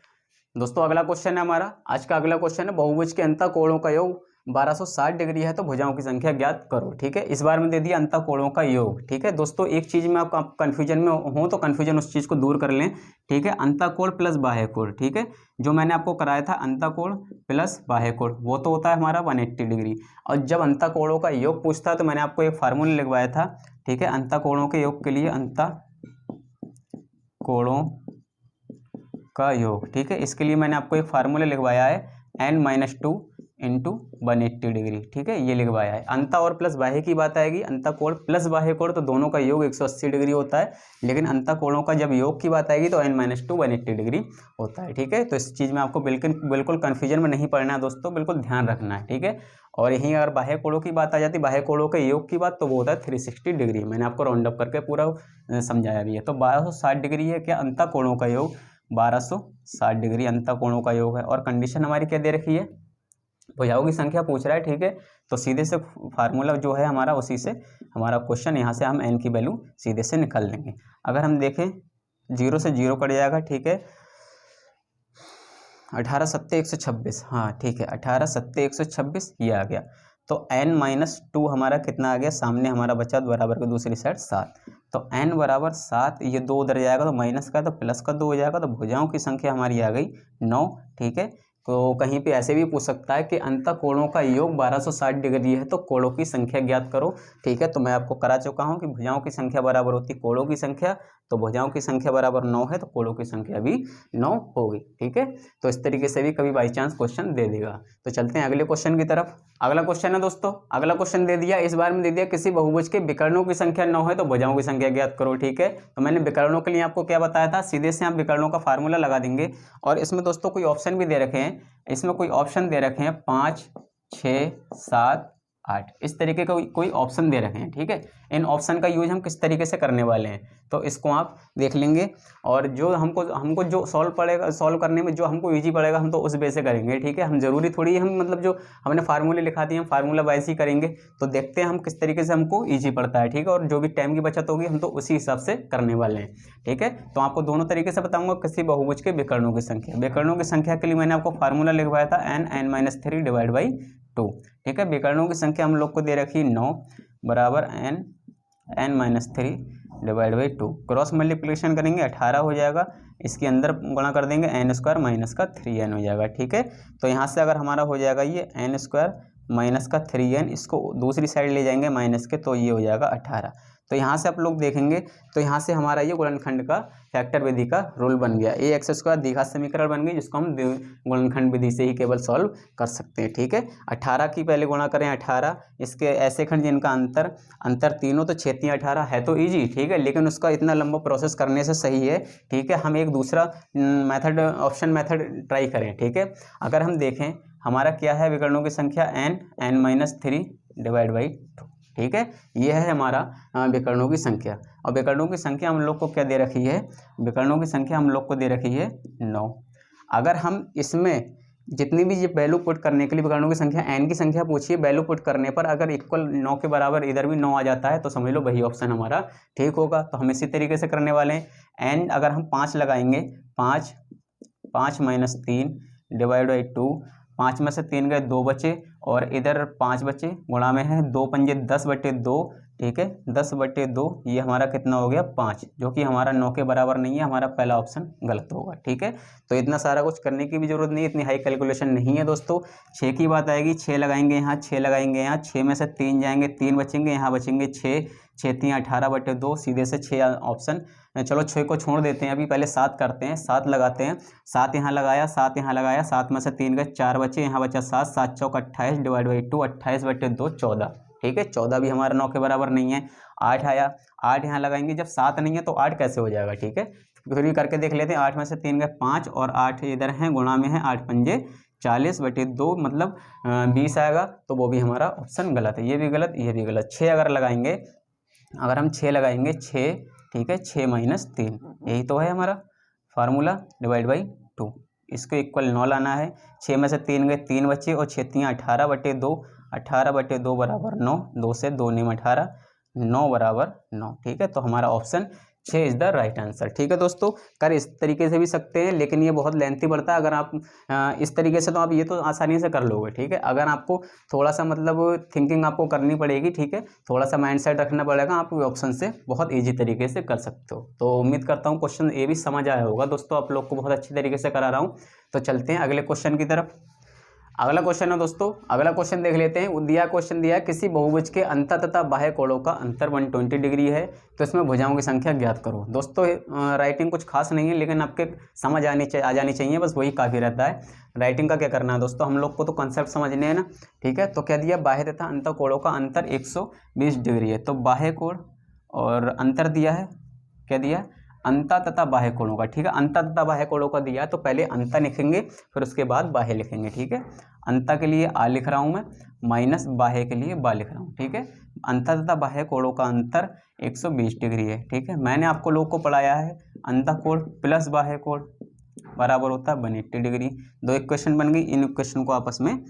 दोस्तों अगला क्वेश्चन है हमारा, आज का अगला क्वेश्चन है, बहुभुज के अंतःकोणों का योग 1260 डिग्री है, तो भुजाओं की संख्या ज्ञात करो, ठीक है। इस बार में दे दिया अंतःकोणों का योग, ठीक है दोस्तों। एक चीज में आप कंफ्यूजन में हो तो कंफ्यूजन उस चीज को दूर कर लें, ठीक है। अंतःकोण प्लस बाह्य कोण, ठीक है, जो मैंने आपको कराया था अंतःकोण प्लस बाह्य कोण, वो तो होता है हमारा 180 डिग्री। और जब अंतःकोणों का योग पूछता है तो मैंने आपको एक फार्मूला लिखवाया था, ठीक है, अंतःकोणों के योग के लिए, अंतःकोणों का योग, ठीक है। इसके लिए मैंने आपको एक फार्मूला लिखवाया है n-2 इंटू 180 डिग्री, ठीक है, ये लिखवाया है। अंतः और प्लस बाह्य की बात आएगी, अंतःकोण प्लस बाह्य कोण, तो दोनों का योग 180 डिग्री होता है, लेकिन अंतःकोणों का जब योग की बात आएगी तो n-2 180 डिग्री होता है, ठीक है। तो इस चीज़ में आपको बिल्कुल कन्फ्यूजन में नहीं पड़ना है दोस्तों, बिल्कुल ध्यान रखना है, ठीक है। और यहीं अगर बाह्य कोणों की बात आ जाती, बाह्य कोणों के योग की बात, तो वो होता है 360 डिग्री। मैंने आपको राउंड अप करके पूरा समझाया भी है। तो 1260 डिग्री है क्या अंतःकोणों का योग, 1260 डिग्री अंतःकोणों का योग है। और कंडीशन हमारी क्या दे रखी है, भुजाओं की संख्या पूछ रहा है, ठीक है। तो सीधे से फार्मूला जो है हमारा, उसी से हमारा क्वेश्चन, यहाँ से हम n की वैल्यू सीधे से निकाल लेंगे। अगर हम देखें 0 से 0 कट जाएगा, ठीक है, 18 सत्ते 126, हाँ ठीक है, 18 सत्ते 126 ये आ गया। तो n-2 हमारा कितना आ गया, सामने हमारा बचा बराबर के दूसरी साइड 7, तो n बराबर 7, ये 2 उधर जाएगा तो माइनस का, तो प्लस का 2 हो जाएगा, तो भुजाओं की संख्या हमारी आ गई 9, ठीक है। तो कहीं पे ऐसे भी पूछ सकता है कि अंतःकोणों का योग 1260 डिग्री है, तो कोणों की संख्या ज्ञात करो, ठीक है। तो मैं आपको करा चुका हूं कि भुजाओं की संख्या बराबर होती है कोणों की संख्या, तो भुजाओं की संख्या बराबर 9 है, तो कोणों की संख्या भी 9 होगी, ठीक है। तो इस तरीके से भी कभी बाई चांस क्वेश्चन दे देगा। तो चलते हैं अगले क्वेश्चन की तरफ। अगला क्वेश्चन है दोस्तों, अगला क्वेश्चन दे दिया, इस बार में दे दिया किसी बहुभुज के विकर्णों की संख्या 9 है, तो भुजाओं की संख्या ज्ञात करो, ठीक है। तो मैंने विकर्णों के लिए आपको क्या बताया था, सीधे से आप विकर्णों का फार्मूला लगा देंगे। और इसमें दोस्तों कोई ऑप्शन भी दे रखे हैं, इसमें कोई ऑप्शन दे रखे हैं 5, 6, 7, 8, इस तरीके का कोई ऑप्शन दे रखे हैं, ठीक है। इन ऑप्शन का यूज हम किस तरीके से करने वाले हैं, तो इसको आप देख लेंगे, और जो हमको जो सॉल्व करने में जो हमको इजी पड़ेगा, हम तो उस बेस से करेंगे, ठीक है। हम जरूरी थोड़ी हम मतलब जो हमने फार्मूले लिखा दिए हम फार्मूला वाइज ही करेंगे। तो देखते हैं हम किस तरीके से हमको ईजी पड़ता है, ठीक है। और जो भी टाइम की बचत होगी हम तो उसी हिसाब से करने वाले हैं, ठीक है। तो आपको दोनों तरीके से बताऊंगा किसी बहुभुज के विकर्णों की संख्या। विकर्णों की संख्या के लिए मैंने आपको फार्मूला लिखवाया था n-3 डिवाइड बाई 2, ठीक है। विकर्णों की संख्या हम लोग को दे रखी 9 बराबर n-3 divide by 2, cross multiplication करेंगे 18 हो जाएगा, इसके अंदर गुणा कर देंगे n² माइनस का 3n हो जाएगा, ठीक है। तो यहाँ से अगर हमारा हो जाएगा ये n² माइनस का 3n, इसको दूसरी साइड ले जाएंगे माइनस के, तो ये हो जाएगा 18। तो यहाँ से आप लोग देखेंगे तो यहाँ से हमारा ये गुणनखंड का फैक्टर विधि का रूल बन गया, ax² द्विघात समीकरण बन गई, जिसको हम गुणनखंड विधि से ही केवल सॉल्व कर सकते हैं, ठीक है। 18 की पहले गुणा करें 18, इसके ऐसे खंड जिनका अंतर तीनों, तो 6 3 18 है तो ईजी, ठीक है, लेकिन उसका इतना लंबा प्रोसेस करने से सही है, ठीक है, हम एक दूसरा मेथड ऑप्शन मेथड ट्राई करें, ठीक है। अगर हम देखें हमारा क्या है विकर्णों की संख्या n-3 डिवाइड बाई 2, ठीक है, ये है हमारा विकर्णों की संख्या। और विकर्णों की संख्या हम लोग को क्या दे रखी है, विकर्णों की संख्या हम लोग को दे रखी है 9। अगर हम इसमें जितनी भी ये वैल्यू पुट करने के लिए विकर्णों की संख्या n की संख्या पूछिए, वैल्यू पुट करने पर अगर इक्वल 9 के बराबर इधर भी 9 आ जाता है तो समझ लो वही ऑप्शन हमारा ठीक होगा। तो हम इसी तरीके से करने वाले हैं। n अगर हम 5 लगाएंगे, 5 माइनस 3 डिवाइड बाई 2, 5 में से 3 गए 2 बचे और इधर 5 बचे, गुणा में है 2 पंजे 10/2, ठीक है 10/2, ये हमारा कितना हो गया 5, जो कि हमारा 9 के बराबर नहीं है, हमारा पहला ऑप्शन गलत होगा। ठीक है, तो इतना सारा कुछ करने की भी जरूरत नहीं है, इतनी हाई कैलकुलेशन नहीं है दोस्तों। 6 की बात आएगी, 6 लगाएंगे यहाँ, 6 लगाएंगे यहाँ, 6 में से 3 जाएंगे, 3 बचेंगे, यहाँ बचेंगे 6, 6 3 18/2, सीधे से 6 ऑप्शन। चलो 6 को छोड़ देते हैं, अभी पहले 7 करते हैं, 7 लगाते हैं, 7 यहाँ लगाया, 7 यहाँ लगाया, 7 में से 3 गए 4 बचे, यहाँ बचा 7, 7 चौक 28 डिवाइड बाई 2, 28/2 14। ठीक है, 14 भी हमारा 9 के बराबर नहीं है। 8 आया, 8 यहाँ लगाएंगे, जब 7 नहीं है तो 8 कैसे हो जाएगा। ठीक है, फिर भी करके देख लेते हैं। 8 में से 3 गए 5 और 8 इधर हैं, गुणा में है 8 पंजे 40/2, मतलब 20 आएगा, तो वो भी हमारा ऑप्शन गलत है। ये भी गलत, ये भी गलत। 6 अगर लगाएंगे, अगर हम 6 लगाएंगे, 6 ठीक है, 6 माइनस 3, यही तो है हमारा फार्मूला, डिवाइड बाई 2, इसको इक्वल 9 लाना है। 6 में से 3 गए 3 बचे और 6 3 18/2, 18/2 बराबर 9, 2 से 2 नियम 18, 9 बराबर 9। ठीक है, तो हमारा option 6 is the right answer. ठीक है दोस्तों, कर इस तरीके से भी सकते हैं, लेकिन ये बहुत लेंथी पड़ता है। अगर आप इस तरीके से तो आप ये तो आसानी से कर लोगे। ठीक है, अगर आपको थोड़ा सा मतलब थिंकिंग आपको करनी पड़ेगी, ठीक है, थोड़ा सा माइंड सेट रखना पड़ेगा, आप ऑप्शन से बहुत ईजी तरीके से कर सकते हो। तो उम्मीद करता हूँ क्वेश्चन ये भी समझ आया होगा दोस्तों, आप लोग को बहुत अच्छी तरीके से करा रहा हूँ। तो चलते हैं अगले क्वेश्चन की तरफ। अगला क्वेश्चन है दोस्तों, अगला क्वेश्चन देख लेते हैं। दिया क्वेश्चन दिया है, किसी बहुभुज के अंत तथा बाह्य कोणों का अंतर 120 डिग्री है, तो इसमें भुजाओं की संख्या ज्ञात करो। दोस्तों राइटिंग कुछ खास नहीं है, लेकिन आपके समझ आ जानी चाहिए, बस वही काफ़ी रहता है। राइटिंग का क्या करना है दोस्तों, हम लोग को तो कंसेप्ट समझने हैं ना। ठीक है, तो क्या दिया, बाह्य तथा अंत कोणों का अंतर 120 डिग्री है, तो बाह्य कोण और अंतर दिया है, क्या दिया, अंता तथा बाह्य कोणों का। ठीक है, अंता तथा बाह्य कोणों का दिया है, तो पहले अंता लिखेंगे, फिर उसके बाद बाह्य लिखेंगे। ठीक है, अंता के लिए आ लिख रहा हूँ मैं, माइनस बाह्य के लिए बा लिख रहा हूँ। ठीक है, अंता तथा बाह्य कोणों का अंतर 120 डिग्री है। ठीक है, मैंने आपको लोग को पढ़ाया है, अंतः कोण प्लस बाह्य कोण बराबर होता है 180 डिग्री। 2 इक्वेशन बन गई, इन इक्वेशन को आपस में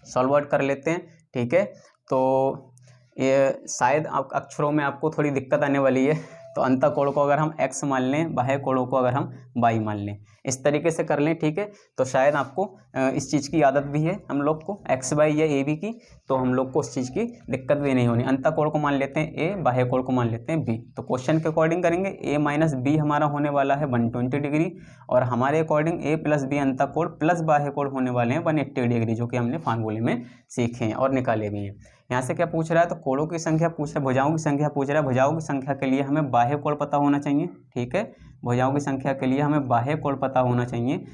सॉल्व आउट कर लेते हैं। ठीक है, तो ये शायद अक्षरों में आपको थोड़ी दिक्कत आने वाली है, तो अंत कोण को अगर हम x मान लें, बाह्य कोणों को अगर हम y मान लें, इस तरीके से कर लें। ठीक है, तो शायद आपको इस चीज़ की आदत भी है हम लोग को x y या a b की, तो हम लोग को उस चीज़ की दिक्कत भी नहीं होनी। अंत कोण को मान लेते हैं a, बाह्य कोण को मान लेते हैं b। तो क्वेश्चन के अकॉर्डिंग करेंगे, a माइनस बी हमारा होने वाला है 120 डिग्री, और हमारे अकॉर्डिंग a प्लस बी अंत कोण प्लस बाह्य कोण होने वाले हैं 180 डिग्री, जो कि हमने फार्मूले में सीखे हैं और निकाले भी हैं। यहाँ से क्या पूछ रहा है, तो कोणों की संख्या पूछ रहा है, भुजाओं की संख्या पूछ रहा है। भुजाओं की संख्या के लिए हमें बाह्य कोण पता होना चाहिए। ठीक है, भुजाओं की संख्या के लिए हमें बाह्य कोण पता होना चाहिए।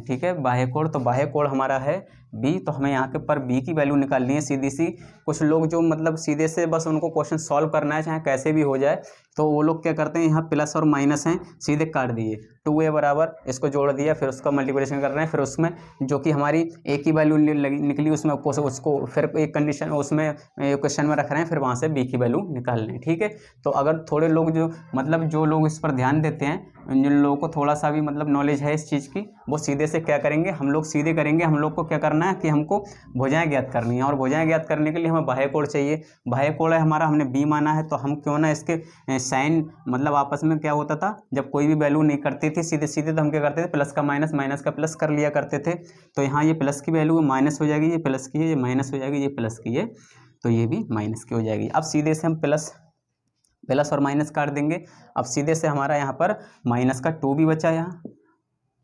ठीक है, बाह्य कोण, तो बाह्य कोण हमारा है b, तो हमें यहाँ के पर b की वैल्यू निकालनी है सीधी सी। कुछ लोग जो मतलब सीधे से बस उनको क्वेश्चन सॉल्व करना है, चाहे कैसे भी हो जाए, तो वो लोग क्या करते हैं, यहाँ प्लस और माइनस हैं, सीधे काट दिए, 2a बराबर, इसको जोड़ दिया, फिर उसका मल्टीप्लिकेशन कर रहे हैं, फिर उसमें जो कि हमारी a की वैल्यू निकली, उसमें उसको फिर एक कंडीशन उसमें क्वेश्चन में रख रहे हैं, फिर वहाँ से b की वैल्यू निकाल लें। ठीक है, तो अगर थोड़े लोग जो लोग इस पर ध्यान देते हैं, जिन लोगों को थोड़ा सा भी मतलब नॉलेज है इस चीज़ की, वो सीधे से क्या करेंगे, हम लोग सीधे करेंगे। हम लोग को क्या करना है कि हमको भुजाएं ज्ञात करनी है, और भुजाएं ज्ञात करने के लिए हमें बाह्य कोण चाहिए। बाह्य कोण है हमारा, हमने b माना है, तो हम क्यों ना इसके साइन मतलब आपस में क्या होता था, जब कोई भी वैल्यू नहीं करती थी सीधे सीधे, तो हम क्या करते थे, प्लस का माइनस, माइनस का प्लस कर लिया करते थे। तो यहाँ ये प्लस की वैल्यू माइनस हो जाएगी, ये प्लस की है, ये माइनस हो जाएगी, ये प्लस की है, तो ये भी माइनस की हो जाएगी। अब सीधे से हम प्लस और माइनस काट देंगे। अब सीधे से हमारा यहाँ पर माइनस का 2 भी बचा, यहाँ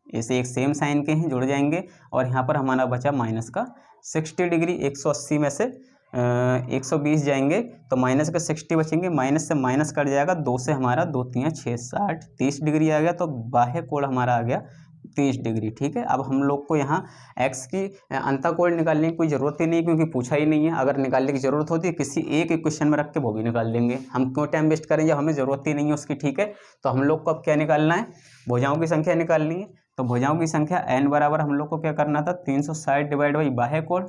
ऐसे एक सेम साइन के हैं, जुड़ जाएंगे, और यहाँ पर हमारा बचा माइनस का 60 डिग्री। 180 में से 120 जाएंगे, तो माइनस का 60 बचेंगे, माइनस से माइनस कट जाएगा, 2 से हमारा 2 3 6 60 30 डिग्री आ गया, तो बाह्य कोण हमारा आ गया 30 डिग्री। ठीक है, अब हम लोग को यहाँ x की अंत कोण निकालने की कोई ज़रूरत ही नहीं, क्योंकि पूछा ही नहीं है। अगर निकालने की ज़रूरत होती है किसी एक क्वेश्चन में रख के वो भी निकाल लेंगे, हम क्यों टाइम वेस्ट करें जब हमें ज़रूरत ही नहीं है उसकी। ठीक है, तो हम लोग को अब क्या निकालना है, भुजाओं की संख्या निकालनी है। तो भुजाओं की संख्या n बराबर हम लोग को क्या करना था, 360 डिवाइड बाई बाह्य कोण,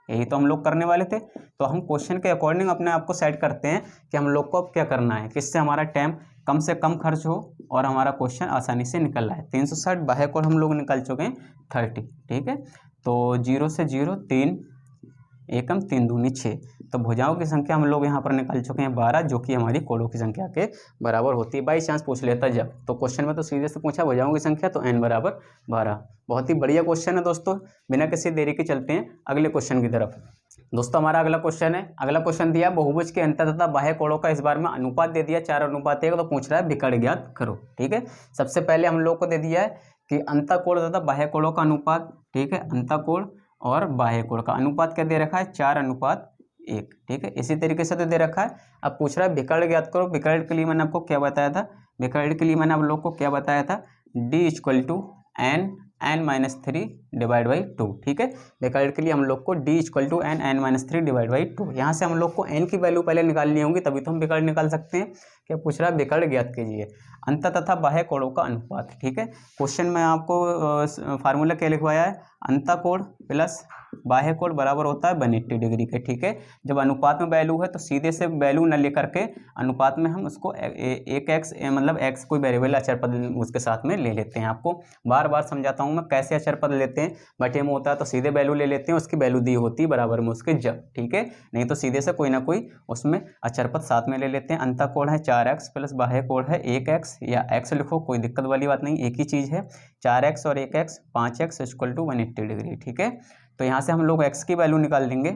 यही तो हम लोग करने वाले थे। तो हम क्वेश्चन के अकॉर्डिंग अपने आप को सेट करते हैं कि हम लोग को अब क्या करना है, किससे हमारा टाइम कम से कम खर्च हो और हमारा क्वेश्चन आसानी से निकल रहा है। 360 बाह्य कोण हम लोग निकाल चुके हैं 30, ठीक है। तो 0 से 0, 3 एकम 3 दूनी 6, तो भुजाओं की संख्या हम लोग यहाँ पर निकाल चुके हैं 12, जो कि हमारी कोणों की संख्या के बराबर होती है। बाई चांस पूछ लेता जब, तो क्वेश्चन में तो सीधे से पूछा भुजाओं की संख्या, तो n बराबर 12। बहुत ही बढ़िया क्वेश्चन है दोस्तों। बिना किसी देरी के चलते हैं अगले क्वेश्चन की तरफ। दोस्तों हमारा अगला क्वेश्चन है, अगला क्वेश्चन दिया बहुभुज के अंतर तथा बाह्य कोणों का इस बार में अनुपात दे दिया 4:1, तो पूछ रहा है विकर्ण ज्ञात करो, ठीक है। सबसे पहले हम लोग को दे दिया है कि अंतःकोण तथा बाह्य कोणों का अनुपात, ठीक है। अंतःकोण और बाह्य कोण का अनुपात क्या दे रखा है, 4:1, ठीक है। इसी तरीके से तो दे रखा है। अब पूछ रहा है विकर्ण ज्ञात करो। विकर्ण के लिए मैंने आपको क्या बताया था, विकर्ण के लिए मैंने आप लोग को क्या बताया था, d = n(n-3/2), ठीक है। विकर्ण के लिए हम लोग को d = n(n-3/2), यहाँ से हम लोग को n की वैल्यू पहले निकालनी होगी, तभी तो हम विकर्ण निकाल सकते हैं। क्या पूछ रहा है, विकर्ण ज्ञात कीजिए अंत तथा बाह्य कोणों का अनुपात, ठीक है। क्वेश्चन में आपको फार्मूला क्या लिखवाया है, अंतःकोण प्लस बाह्य कोण बराबर होता है 180 डिग्री के, ठीक है। जब अनुपात में वैल्यू है तो सीधे से वैल्यू न लेकर के अनुपात में हम उसको एक एक्स मतलब एक्स कोई वेरिएबल अचर पद उसके साथ में ले लेते हैं। आपको बार बार समझाता हूँ मैं कैसे अचर पद लेते हैं। बटे में होता है तो सीधे वैल्यू ले लेते हैं, उसकी वैल्यू दी होती है बराबर में उसके जब, ठीक है। नहीं तो सीधे से कोई ना कोई उसमें अचर पद साथ में ले लेते हैं। अंतःकोण है 4x प्लस बाह्य कोण है 1x, या x लिखो, कोई दिक्कत वाली बात नहीं, एक ही चीज़ है। 4x और 1x 5x = 180 डिग्री, ठीक है। तो यहाँ से हम लोग x की वैल्यू निकाल देंगे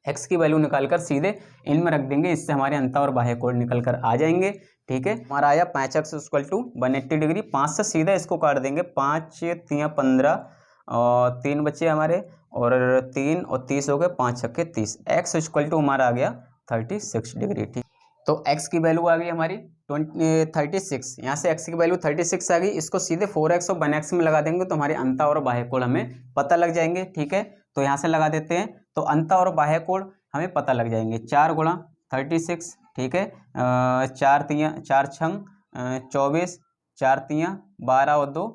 x की वैल्यू निकालकर सीधे इन में रख देंगे, इससे हमारे अंतः और बाह्य कोण निकल कर आ जाएंगे, ठीक है। हमारा आया 5x = 180 डिग्री। 5 से सीधा इसको काट देंगे, 5 × 3 = 15 और 3 बचे हमारे, और 3 और 30 हो गए, 5 × 6 = 30। x = हमारा आ गया 36 डिग्री, ठीक। तो x की वैल्यू आ गई हमारी 36, यहाँ से x की वैल्यू 36 आ गई। इसको सीधे 4x और 1x में लगा देंगे तो हमारे अंतः और बाह्य कोण हमें पता लग जाएंगे, ठीक है। तो यहाँ से लगा देते हैं, तो अंतः और बाह्य कोण हमें पता लग जाएंगे। 4 × 36, ठीक है। 4 × 6 = 24, 4 × 3 = 12 और 2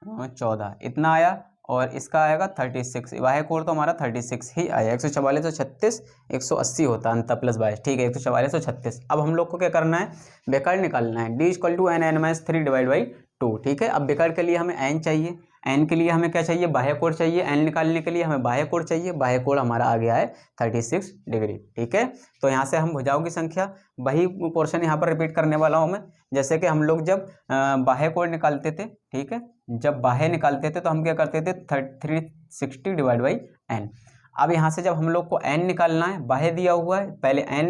= 14, इतना आया। और इसका आएगा 36, बाह्य कोण तो हमारा 36 ही आया। 144 और 36 180 होता है अंतः प्लस बाह्य, ठीक है। 144 और 36। अब हम लोग को क्या करना है, विकर्ण निकालना है। d = n(n-3/2), ठीक है। अब विकर्ण के लिए हमें n चाहिए, n के लिए हमें क्या चाहिए, बाह्य कोण चाहिए। n निकालने के लिए हमें बाह्य कोण चाहिए, बाह्य कोण हमारा आ गया है 36 डिग्री, ठीक है। तो यहाँ से हम भुजाओं की संख्या, वही पोर्शन यहाँ पर रिपीट करने वाला हूँ मैं, जैसे कि हम लोग जब बाह्य कोण निकालते थे, ठीक है, जब बाह्य निकालते थे तो हम क्या करते थे 360/n। अब यहाँ से जब हम लोग को n निकालना है, बाह्य दिया हुआ है, पहले n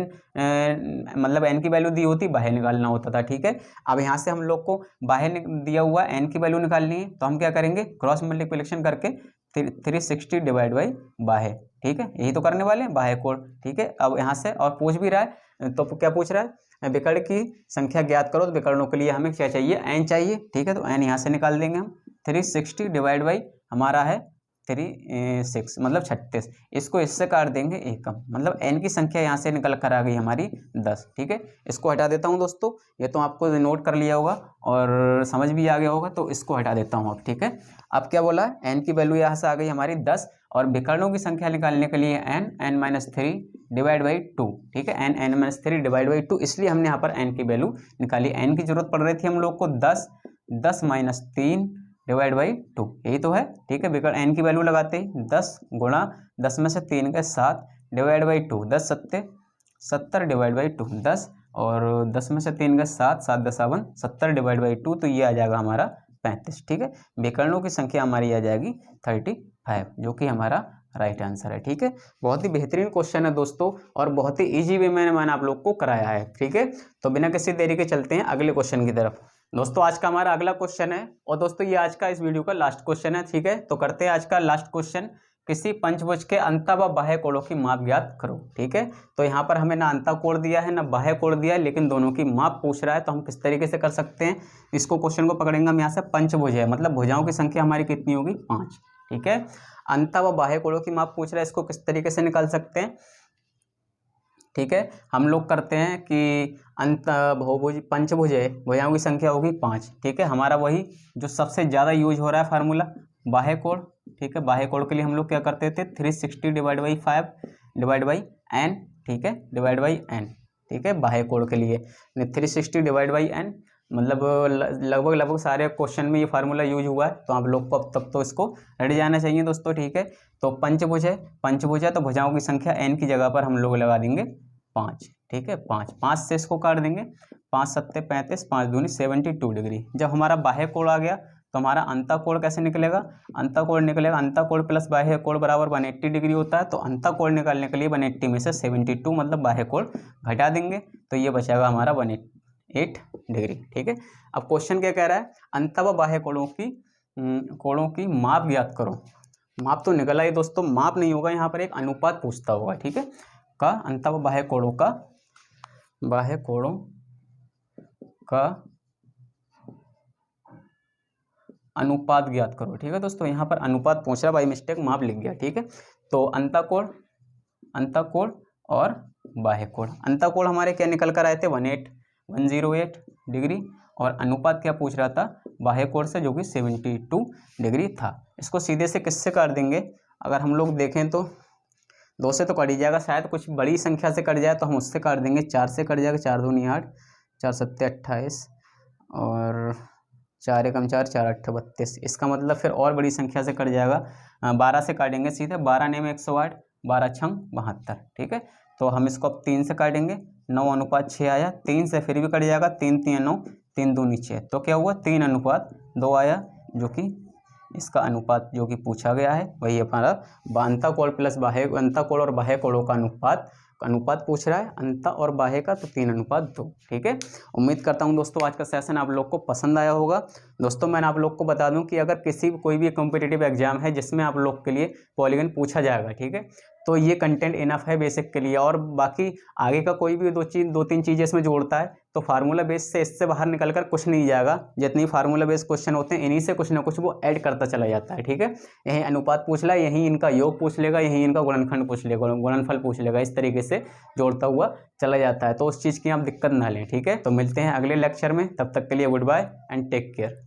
मतलब n की वैल्यू दी होती, बाह्य निकालना होता था, ठीक है। अब यहाँ से हम लोग को बाह्य दिया हुआ है, n की वैल्यू निकालनी है, तो हम क्या करेंगे, क्रॉस मल्टीप्लिकेशन करके 360/बाह्य, ठीक है। यही तो करने वाले हैं, बाह्य कोण, ठीक है। अब यहाँ से और पूछ भी रहा है, तो क्या पूछ रहा है, विकर्ण की संख्या ज्ञात करो। तो विकर्णों के लिए हमें क्या चाहिए, n चाहिए, ठीक है। तो n यहाँ से निकाल देंगे हम। 360/ हमारा है 36 मतलब 36, इसको इससे काट देंगे एकम, मतलब n की संख्या यहाँ से निकल कर आ गई हमारी 10, ठीक है। इसको हटा देता हूँ दोस्तों, ये तो आपको नोट कर लिया होगा और समझ भी आ गया होगा, तो इसको हटा देता हूँ अब, ठीक है। अब क्या बोला, n की वैल्यू यहाँ से आ गई हमारी 10, और विकर्णों की संख्या निकालने के लिए n(n-3/2), ठीक है। n(n-3/2), इसलिए हमने यहाँ पर n की वैल्यू निकाली। n की जरूरत पड़ रही थी हम लोग को 10 - 3/2, यही तो है, ठीक है। विकर्ण n की वैल्यू लगाते ही 10 × 10 में से 3 गए 7 /2, 10 7 70/2, 10 और 10 में से 3 गए 7 7 × 10 = 70/2, तो ये आ जाएगा हमारा 35, ठीक है। विकर्णों की संख्या हमारी आ जाएगी 35, जो कि हमारा राइट आंसर है, ठीक है। बहुत ही बेहतरीन क्वेश्चन है दोस्तों, और बहुत ही इजी वे में मैंने आप लोग को कराया है, ठीक है। तो बिना किसी देरी के चलते हैं अगले क्वेश्चन की तरफ। दोस्तों आज का हमारा अगला क्वेश्चन है, और दोस्तों ये आज का इस वीडियो का लास्ट क्वेश्चन है, ठीक है। तो करते हैं आज का लास्ट क्वेश्चन, किसी पंचभुज के अंतः व बाह्य कोणों की माप ज्ञात करो, ठीक है। तो यहाँ पर हमें ना अंतः कोण दिया है ना बाह्य कोण दिया है, लेकिन दोनों की माप पूछ रहा है, तो हम किस तरीके से कर सकते हैं इसको, क्वेश्चन को पकड़ेंगे हम। यहाँ से पंचभुज है, मतलब भुजाओं की संख्या हमारी कितनी होगी, 5, ठीक है। अंतः व बाह्य कोणों की माप पूछ रहा है, इसको किस तरीके से निकाल सकते हैं, ठीक है। हम लोग करते हैं कि अंत बहुभुज पंचभुज है, भुजाओं की संख्या होगी 5, ठीक है। हमारा वही जो सबसे ज़्यादा यूज हो रहा है फार्मूला, बाह्य कोण, ठीक है। बाह्य कोण के लिए हम लोग क्या करते थे, 360/5 / n, ठीक है, /n, ठीक है, बाह्य कोण के लिए 360 डिवाइड बाई n, मतलब लगभग सारे क्वेश्चन में ये फार्मूला यूज हुआ है, तो आप लोग को अब तक तो इसको रेडी जाना चाहिए दोस्तों। ठीक है, तो पंचभुज है तो भुजाओं की संख्या n की जगह पर हम लोग लगा देंगे 5। ठीक है, 5 से इसको काट देंगे, 5 सत्ते 35, 5 दूनी 72 डिग्री। जब हमारा बाह्य कोण आ गया तो हमारा अंतःकोण कैसे निकलेगा, अंतःकोण निकलेगा, अंतःकोण प्लस बाह्य कोण बराबर 180 डिग्री होता है। तो अंतःकोण निकालने के लिए 180 में से 72 मतलब बाह्य कोण घटा देंगे, तो ये बचेगा हमारा 108 डिग्री। ठीक है, अब क्वेश्चन क्या कह रहा है, अंतः व बाह्य कोणों की माप ज्ञात करो। माप तो निकला ही दोस्तों, माप नहीं होगा, यहाँ पर एक अनुपात पूछता होगा। ठीक है, का अंतः व बाह्य कोणों का अनुपात ज्ञात करो। ठीक है दोस्तों, यहाँ पर अनुपात पूछ रहा, बाई मिस्टेक माप लिख गया। ठीक है, तो अंतःकोण और बाह्य कोण, अंतःकोण हमारे क्या निकल कर आए थे 108 डिग्री, और अनुपात क्या पूछ रहा था बाह्य कोण से, जो कि 72 डिग्री था। इसको सीधे से किससे काट देंगे, अगर हम लोग देखें तो 2 से तो कट ही जाएगा, शायद कुछ बड़ी संख्या से कट जाए तो हम उससे काट देंगे, 4 से कट जाएगा, 4 दूनी 8, 4 सत्ते 28 और 4 एकम 4, 4 अट्ठे 32। इसका मतलब फिर और बड़ी संख्या से कट जाएगा, 12 से काटेंगे सीधे, 12 ने में 108, 12 छंग 72। ठीक है, तो हम इसको अब 3 से काटेंगे, 9:6 आया, 3 से फिर भी कट जाएगा, 3 3 9, 3 दूनी 6, तो क्या हुआ 3:2 आया, जो कि इसका अनुपात जो कि पूछा गया है वही हमारा अंतःकोण प्लस बाह्य, अंतःकोण और बाह्य कोणों का अनुपात पूछ रहा है, अंतः और बाह्य का, तो 3:2। ठीक है, उम्मीद करता हूं दोस्तों आज का सेशन आप लोग को पसंद आया होगा। दोस्तों मैंने आप लोग को बता दूं कि अगर कोई भी कॉम्पिटिटिव एग्जाम है जिसमें आप लोग के लिए पॉलीगन पूछा जाएगा, ठीक है, तो ये कंटेंट इनफ है बेसिक के लिए, और बाकी आगे का कोई भी 2-3 चीज़ें इसमें जोड़ता है तो फार्मूला बेस से इससे बाहर निकल कर कुछ नहीं जाएगा। जितनी फार्मूला बेस क्वेश्चन होते हैं इन्हीं से कुछ ना कुछ वो ऐड करता चला जाता है। ठीक है, यही अनुपात पूछ ला, यही इनका योग पूछ लेगा, यही इनका गुणनखंड पूछ लेगा, गुणनफल पूछ लेगा, इस तरीके से जोड़ता हुआ चला जाता है, तो उस चीज़ की आप दिक्कत ना लें। ठीक है, तो मिलते हैं अगले लेक्चर में, तब तक के लिए goodbye and take care.